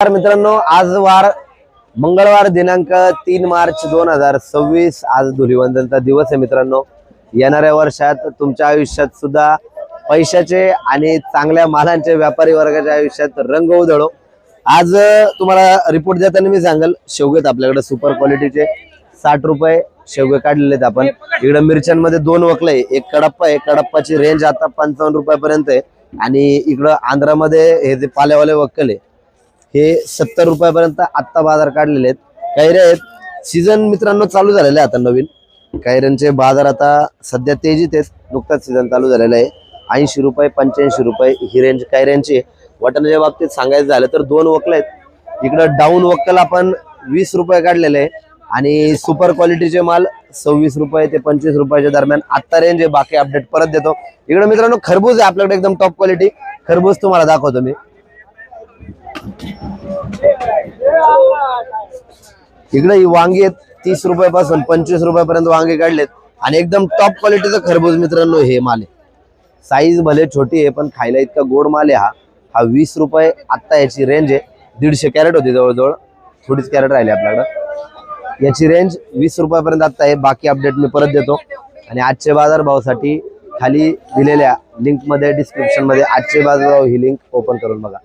मित्रांनो, आज वार मंगळवार दिनांक 3 मार्च 2026 आज धुलीवंदनचा दिवस आहे मित्रांनो। येणाऱ्या वर्षात तुमच्या आयुष्यात सुद्धा पैशाचे आणि चांगल्या मालांचे व्यापारी वर्गाच्या आयुष्यात रंग उधळो। आज तुम्हाला रिपोर्ट देताना मी सांगेल, शेवगेत आपल्याकडे सुपर क्वालिटीचे 60 रुपये शेवगे काढलेले आहेत आपण। इकडे मिरच्यांमध्ये दोन वकल आहे, एक कडप्पा आहे, कडप्पाची रेंज आता 55 रुपयापर्यंत आहे आणि इकडे आंध्रामध्ये हे जे पालेवाले वक्कल आहे हे 70 रुपयापर्यंत आत्ता बाजार काढलेले आहेत। कैऱ्या आहेत, सीझन मित्रांनो चालू झालेला आहे आता नवीन कैऱ्यांचे बाजार आता सध्या तेजीत आहेत, नुकताच सीझन चालू झालेला आहे। 80 रुपये 85 रुपये ही रेंज कैऱ्यांची। वाटाण्याच्या बाबतीत सांगायचं झालं तर दोन वक्कल आहेत, इकडे डाऊन वक्कल आपण 20 रुपये काढलेले आहे आणि सुपर क्वालिटीचे माल 26 रुपये ते 25 रुपयाच्या दरम्यान आत्ता रेंज आहे। बाकी अपडेट परत देतो। इकडे मित्रांनो खरबूज आहे आपल्याकडे, एकदम टॉप क्वालिटी खरबूज तुम्हाला दाखवतो मी। इकडे ही वांगी आहेत 30 रुपयापासून 25 रुपयापर्यंत वांगे काढलेत आणि एकदम टॉप क्वालिटीचा खरबूज मित्रांनो हे माल आहे। साईज भले छोटी आहे पण खायला इतका गोड माल आहे हा 20 रुपये आत्ता याची रेंज आहे। 150 कॅरेट होती जवळजवळ, थोडीच कॅरेट राहिली आपल्याकडे। याची रेंज 20 रुपयापर्यंत आत्ता आहे। बाकी अपडेट मी परत देतो आणि आजचे बाजार भावासाठी खाली दिलेल्या लिंक मध्ये डिस्क्रिप्शन मध्ये आजचे बाजार भाव ही लिंक ओपन करून बघा।